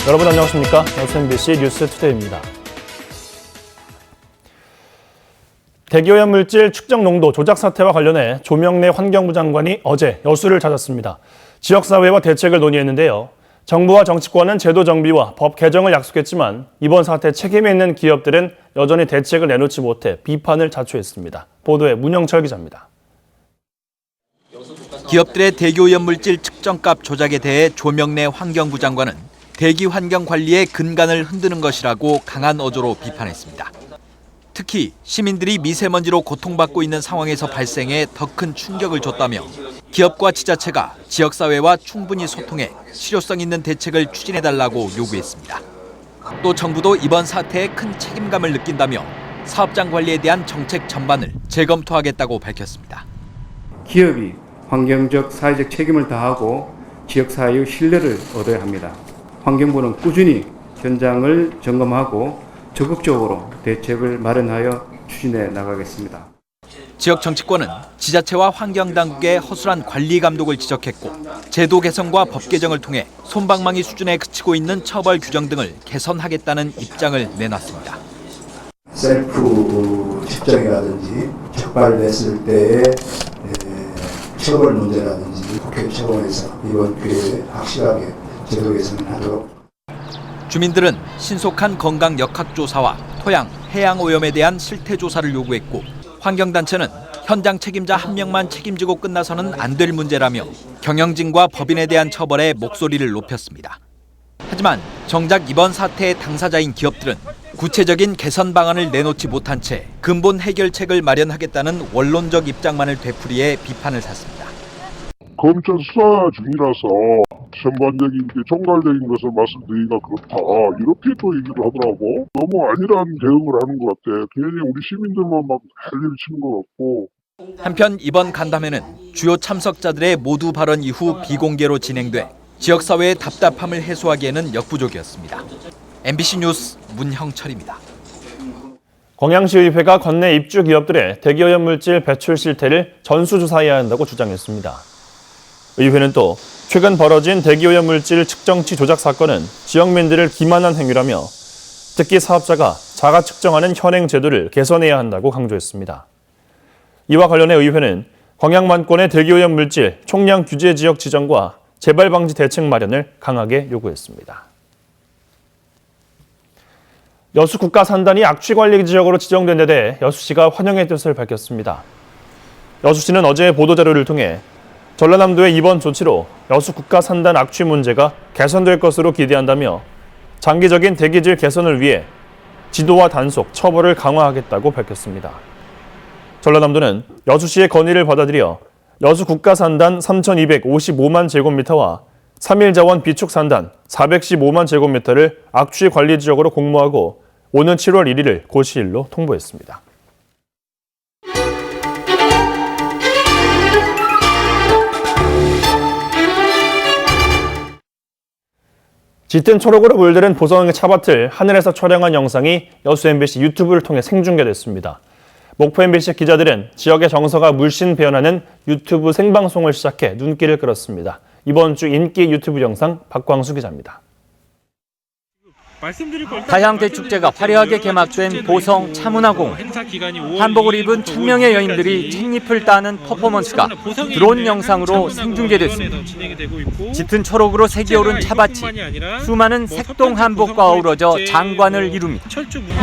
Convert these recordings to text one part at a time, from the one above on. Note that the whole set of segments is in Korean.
여러분 안녕하십니까? SMBC 뉴스투데이입니다. 대기오염 물질 측정 농도 조작 사태와 관련해 조명래 환경부 장관이 어제 여수를 찾았습니다. 지역사회와 대책을 논의했는데요. 정부와 정치권은 제도 정비와 법 개정을 약속했지만 이번 사태 책임이 있는 기업들은 여전히 대책을 내놓지 못해 비판을 자초했습니다. 보도에 문영철 기자입니다. 기업들의 대기오염 물질 측정값 조작에 대해 조명래 환경부 장관은 대기 환경 관리의 근간을 흔드는 것이라고 강한 어조로 비판했습니다. 특히 시민들이 미세먼지로 고통받고 있는 상황에서 발생해 더 큰 충격을 줬다며 기업과 지자체가 지역사회와 충분히 소통해 실효성 있는 대책을 추진해달라고 요구했습니다. 또 정부도 이번 사태에 큰 책임감을 느낀다며 사업장 관리에 대한 정책 전반을 재검토하겠다고 밝혔습니다. 기업이 환경적, 사회적 책임을 다하고 지역사회의 신뢰를 얻어야 합니다. 환경부는 꾸준히 현장을 점검하고 적극적으로 대책을 마련하여 추진해 나가겠습니다. 지역 정치권은 지자체와 환경당국의 허술한 관리 감독을 지적했고 제도 개선과 법 개정을 통해 솜방망이 수준에 그치고 있는 처벌 규정 등을 개선하겠다는 입장을 내놨습니다. 셀프 측정이라든지 적발됐을 때의 처벌 문제라든지 국회 차원에서 이번 기회에 확실하게 제도 개선을 하도록. 주민들은 신속한 건강 역학조사와 토양, 해양 오염에 대한 실태조사를 요구했고 환경단체는 현장 책임자 한 명만 책임지고 끝나서는 안 될 문제라며 경영진과 법인에 대한 처벌에 목소리를 높였습니다. 하지만 정작 이번 사태의 당사자인 기업들은 구체적인 개선 방안을 내놓지 못한 채 근본 해결책을 마련하겠다는 원론적 입장만을 되풀이해 비판을 샀습니다. 검찰 수사 중이라서 전반적인 총괄적인 것을 말씀드리기가 그렇다. 이렇게 또 얘기를 하더라고. 너무 안일한 대응을 하는 것 같아. 괜히 우리 시민들만 막 헬리를 치는 것 같고. 한편 이번 간담회는 주요 참석자들의 모두 발언 이후 비공개로 진행돼 지역사회의 답답함을 해소하기에는 역부족이었습니다. MBC 뉴스 문형철입니다. 광양시의회가 관내 입주 기업들의 대기오염 물질 배출 실태를 전수조사해야 한다고 주장했습니다. 의회는 또 최근 벌어진 대기오염 물질 측정치 조작 사건은 지역민들을 기만한 행위라며 특히 사업자가 자가 측정하는 현행 제도를 개선해야 한다고 강조했습니다. 이와 관련해 의회는 광양만권의 대기오염 물질 총량 규제 지역 지정과 재발 방지 대책 마련을 강하게 요구했습니다. 여수 국가산단이 악취관리 지역으로 지정된 데 대해 여수시가 환영의 뜻을 밝혔습니다. 여수시는 어제 보도자료를 통해 전라남도의 이번 조치로 여수 국가산단 악취 문제가 개선될 것으로 기대한다며 장기적인 대기질 개선을 위해 지도와 단속, 처벌을 강화하겠다고 밝혔습니다. 전라남도는 여수시의 건의를 받아들여 여수 국가산단 3,255만 제곱미터와 3일자원 비축산단 415만 제곱미터를 악취 관리 지역으로 공모하고 오는 7월 1일을 고시일로 통보했습니다. 짙은 초록으로 물들은 보성의 차밭을 하늘에서 촬영한 영상이 여수 MBC 유튜브를 통해 생중계됐습니다. 목포 MBC 기자들은 지역의 정서가 물씬 배어나는 유튜브 생방송을 시작해 눈길을 끌었습니다. 이번 주 인기 유튜브 영상 박광수 기자입니다. 다향대축제가 화려하게 개막된 보성 차문화공원. 한복을 입은 1,000명의 여인들이 찻잎을 따는 퍼포먼스가 드론 영상으로 생중계됐습니다. 짙은 초록으로 색이 오른 차밭이 수많은 색동 한복과 어우러져 장관을 이룹니다.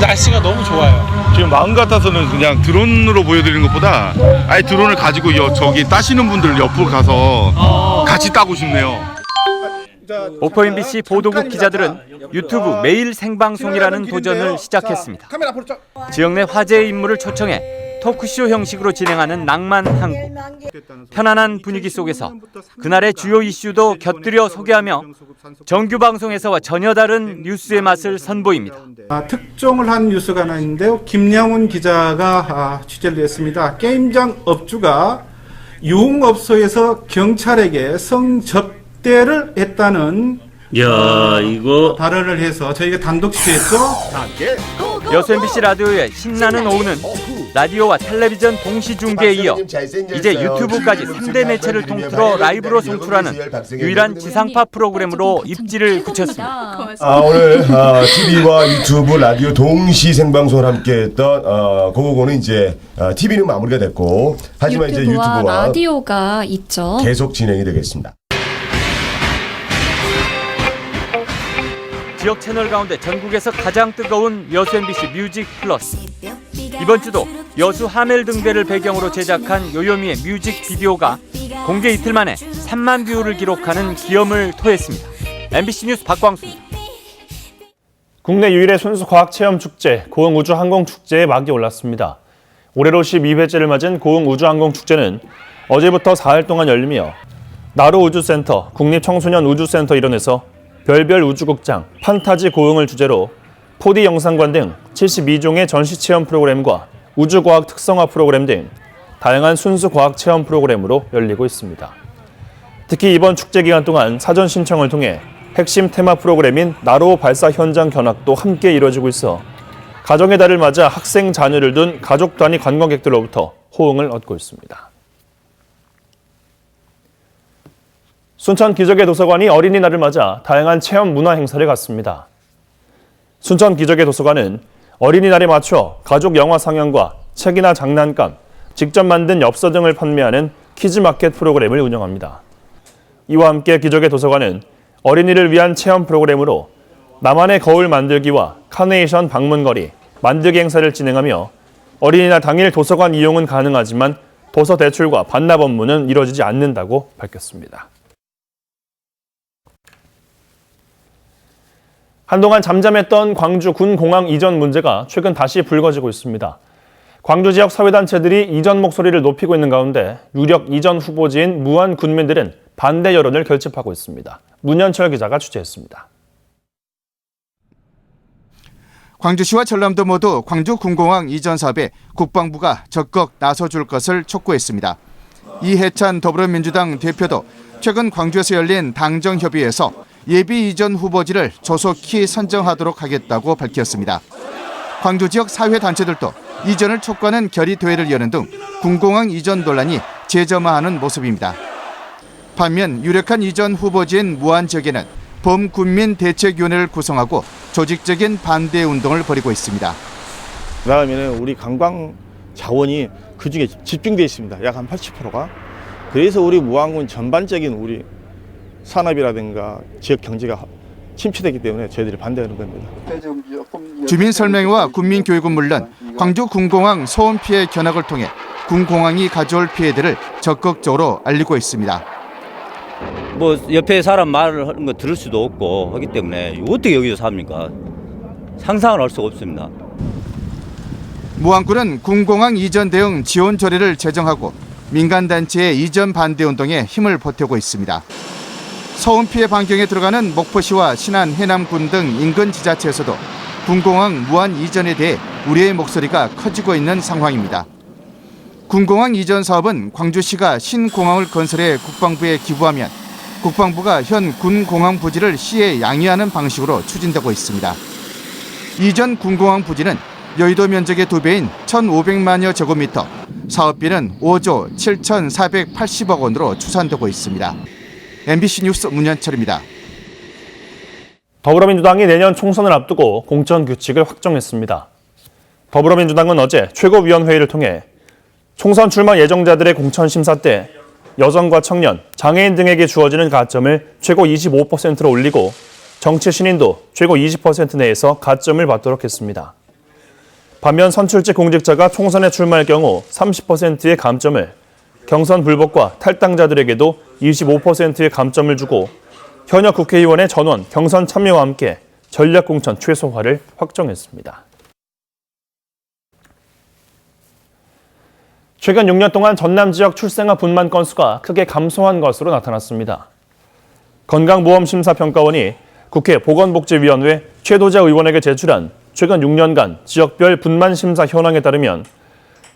날씨가 너무 좋아요. 지금 마음 같아서는 그냥 드론으로 보여드리는 것보다 아예 드론을 가지고 저기 따시는 분들 옆으로 가서 같이 따고 싶네요. 목포 MBC 보도국 기자들은 유튜브 매일 생방송이라는 도전을 시작했습니다. 지역 내 화제의 인물을 초청해 토크쇼 형식으로 진행하는 낭만 한국. 편안한 분위기 속에서 그날의 주요 이슈도 곁들여 소개하며 정규 방송에서와 전혀 다른 뉴스의 맛을 선보입니다. 특종을 한 뉴스가 하나 있는데요. 김양훈 기자가 취재를 했습니다. 게임장 업주가 유흥업소에서 경찰에게 성접대를 했다는 이거 발언을 해서 저희가 단독 취재했죠. 여수 MBC 라디오의 신나는 오후는 라디오와 텔레비전 동시 중계에 이어 이제 유튜브까지 3대 매체를 통틀어 라이브로 송출하는 유일한 지상파 프로그램으로 입지를 굳혔습니다. 오늘 TV와 유튜브, 라디오 동시 생방송을 함께했던 고고고는 이제 TV는 마무리가 됐고, 하지만 이제 유튜브와 라디오가 있죠. 계속 진행이 되겠습니다. 지역 채널 가운데 전국에서 가장 뜨거운 여수 MBC 뮤직 플러스. 이번 주도 여수 하멜 등대를 배경으로 제작한 요요미의 뮤직 비디오가 공개 이틀 만에 3만 뷰를 기록하는 기염을 토했습니다. MBC 뉴스 박광수입니다. 국내 유일의 순수 과학체험축제 고흥우주항공축제에 막이 올랐습니다. 올해로 12회째를 맞은 고흥우주항공축제는 어제부터 4일 동안 열리며 나로우주센터, 국립청소년우주센터 일원에서 별별 우주극장, 판타지 고흥을 주제로 4D 영상관 등 72종의 전시체험 프로그램과 우주과학 특성화 프로그램 등 다양한 순수 과학 체험 프로그램으로 열리고 있습니다. 특히 이번 축제 기간 동안 사전 신청을 통해 핵심 테마 프로그램인 나로 발사 현장 견학도 함께 이뤄지고 있어 가정의 달을 맞아 학생 자녀를 둔 가족 단위 관광객들로부터 호응을 얻고 있습니다. 순천 기적의 도서관이 어린이날을 맞아 다양한 체험 문화 행사를 갖습니다. 순천 기적의 도서관은 어린이날에 맞춰 가족 영화 상영과 책이나 장난감, 직접 만든 엽서 등을 판매하는 키즈마켓 프로그램을 운영합니다. 이와 함께 기적의 도서관은 어린이를 위한 체험 프로그램으로 나만의 거울 만들기와 카네이션 방문거리, 만들기 행사를 진행하며 어린이날 당일 도서관 이용은 가능하지만 도서 대출과 반납 업무는 이뤄지지 않는다고 밝혔습니다. 한동안 잠잠했던 광주 군공항 이전 문제가 최근 다시 불거지고 있습니다. 광주 지역 사회단체들이 이전 목소리를 높이고 있는 가운데 유력 이전 후보지인 무안 군민들은 반대 여론을 결집하고 있습니다. 문현철 기자가 취재했습니다. 광주시와 전남도 모두 광주 군공항 이전 사업에 국방부가 적극 나서줄 것을 촉구했습니다. 이해찬 더불어민주당 대표도 최근 광주에서 열린 당정협의회에서 예비 이전 후보지를 조속히 선정하도록 하겠다고 밝혔습니다. 광주 지역 사회단체들도 이전을 촉구하는 결의대회를 여는 등 군공항 이전 논란이 재점화하는 모습입니다. 반면 유력한 이전 후보지인 무안 지역에는 범군민대책위원회를 구성하고 조직적인 반대 운동을 벌이고 있습니다. 그다음에는 우리 관광 자원이 그중에 집중되어 있습니다. 약 한 80%가. 그래서 우리 무안군 전반적인 우리 산업이라든가 지역 경제가 침체되기 때문에 저희들이 반대하는 겁니다. 주민설명회와 군민교육은 물론 광주 군공항 소음 피해 견학을 통해 군공항이 가져올 피해들을 적극적으로 알리고 있습니다. 뭐 옆에 사람 말을 하는 거 들을 수도 없고 하기 때문에 어떻게 여기서 삽니까? 상상을 할 수가 없습니다. 무안군은 군공항 이전 대응 지원 조례를 제정하고 민간단체의 이전 반대 운동에 힘을 보태고 있습니다. 소음 피해 반경에 들어가는 목포시와 신안, 해남군 등 인근 지자체에서도 군공항 무안 이전에 대해 우려의 목소리가 커지고 있는 상황입니다. 군공항 이전 사업은 광주시가 신공항을 건설해 국방부에 기부하면 국방부가 현 군공항 부지를 시에 양해하는 방식으로 추진되고 있습니다. 이전 군공항 부지는 여의도 면적의 2배인 1,500만여 제곱미터, 사업비는 5조 7,480억 원으로 추산되고 있습니다. MBC 뉴스 문현철입니다. 더불어민주당이 내년 총선을 앞두고 공천 규칙을 확정했습니다. 더불어민주당은 어제 최고위원회의를 통해 총선 출마 예정자들의 공천 심사 때 여성과 청년, 장애인 등에게 주어지는 가점을 최고 25%로 올리고 정치 신인도 최고 20% 내에서 가점을 받도록 했습니다. 반면 선출직 공직자가 총선에 출마할 경우 30%의 감점을, 경선 불복과 탈당자들에게도 25%의 감점을 주고 현역 국회의원의 전원, 경선 참여와 함께 전략공천 최소화를 확정했습니다. 최근 6년 동안 전남 지역 출생아 분만 건수가 크게 감소한 것으로 나타났습니다. 건강보험심사평가원이 국회 보건복지위원회 최도자 의원에게 제출한 최근 6년간 지역별 분만 심사 현황에 따르면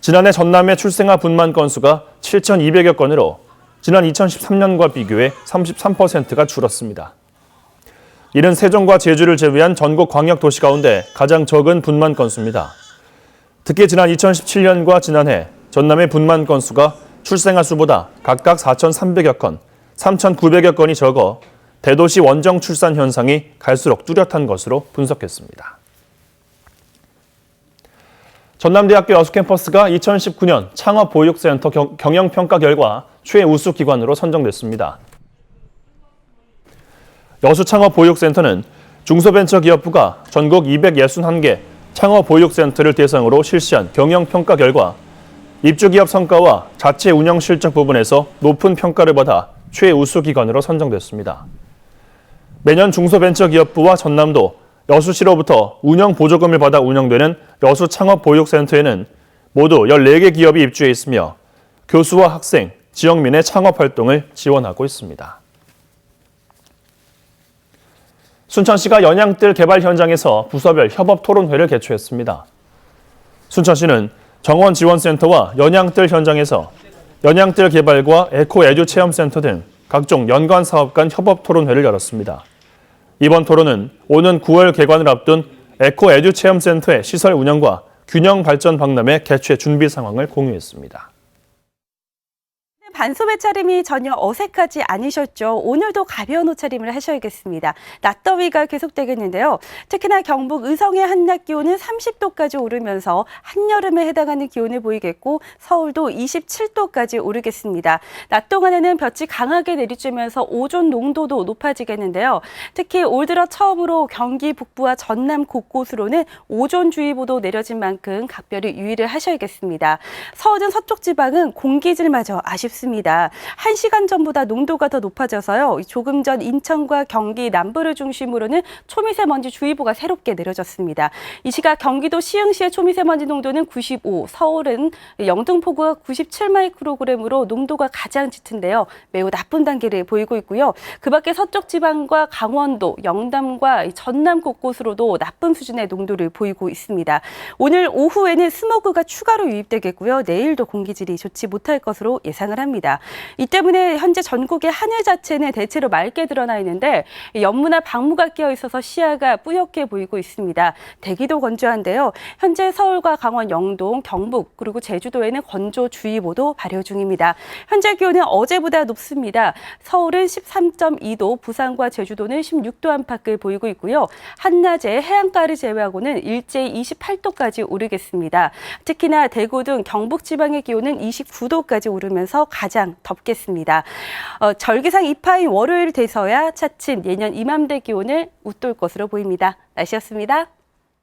지난해 전남의 출생아 분만 건수가 7,200여 건으로 지난 2013년과 비교해 33%가 줄었습니다. 이는 세종과 제주를 제외한 전국 광역도시 가운데 가장 적은 분만 건수입니다. 특히 지난 2017년과 지난해 전남의 분만 건수가 출생아 수보다 각각 4,300여 건, 3,900여 건이 적어 대도시 원정 출산 현상이 갈수록 뚜렷한 것으로 분석했습니다. 전남대학교 여수캠퍼스가 2019년 창업보육센터 경영평가 결과 최우수 기관으로 선정됐습니다. 여수창업보육센터는 중소벤처기업부가 전국 261개 창업보육센터를 대상으로 실시한 경영평가 결과 입주기업 성과와 자체 운영 실적 부분에서 높은 평가를 받아 최우수 기관으로 선정됐습니다. 매년 중소벤처기업부와 전남도 여수시로부터 운영 보조금을 받아 운영되는 여수창업보육센터에는 모두 14개 기업이 입주해 있으며 교수와 학생, 지역민의 창업 활동을 지원하고 있습니다. 순천시가 연양뜰 개발 현장에서 부서별 협업 토론회를 개최했습니다. 순천시는 정원지원센터와 연양뜰 현장에서 연양뜰 개발과 에코에듀 체험센터 등 각종 연관 사업 간 협업 토론회를 열었습니다. 이번 토론은 오는 9월 개관을 앞둔 에코에듀 체험센터의 시설 운영과 균형 발전 박람회 개최 준비 상황을 공유했습니다. 반소매 차림이 전혀 어색하지 않으셨죠? 오늘도 가벼운 옷차림을 하셔야겠습니다. 낮더위가 계속되겠는데요. 특히나 경북 의성의 한낮 기온은 30도까지 오르면서 한여름에 해당하는 기온을 보이겠고 서울도 27도까지 오르겠습니다. 낮 동안에는 볕이 강하게 내리쬐면서 오존 농도도 높아지겠는데요. 특히 올 들어 처음으로 경기 북부와 전남 곳곳으로는 오존주의보도 내려진 만큼 각별히 유의를 하셔야겠습니다. 서울은 서쪽 지방은 공기질마저 아쉽습니다. 1시간 전보다 농도가 더 높아져서요. 조금 전 인천과 경기 남부를 중심으로는 초미세먼지 주의보가 새롭게 내려졌습니다. 이 시각 경기도 시흥시의 초미세먼지 농도는 95, 서울은 영등포구가 97마이크로그램으로 농도가 가장 짙은데요. 매우 나쁜 단계를 보이고 있고요. 그 밖에 서쪽 지방과 강원도, 영남과 전남 곳곳으로도 나쁜 수준의 농도를 보이고 있습니다. 오늘 오후에는 스모그가 추가로 유입되겠고요. 내일도 공기질이 좋지 못할 것으로 예상을 합니다. 이 때문에 현재 전국의 하늘 자체는 대체로 맑게 드러나 있는데 연무나 방무가 끼어 있어서 시야가 뿌옇게 보이고 있습니다. 대기도 건조한데요. 현재 서울과 강원, 영동, 경북 그리고 제주도에는 건조주의보도 발효 중입니다. 현재 기온은 어제보다 높습니다. 서울은 13.2도, 부산과 제주도는 16도 안팎을 보이고 있고요. 한낮에 해안가를 제외하고는 일제히 28도까지 오르겠습니다. 특히나 대구 등 경북 지방의 기온은 29도까지 오르면서 가장 덥겠습니다. 절기상 입하인 월요일 돼서야 차츰 예년 이맘때 기온을 웃돌 것으로 보입니다. 날씨였습니다.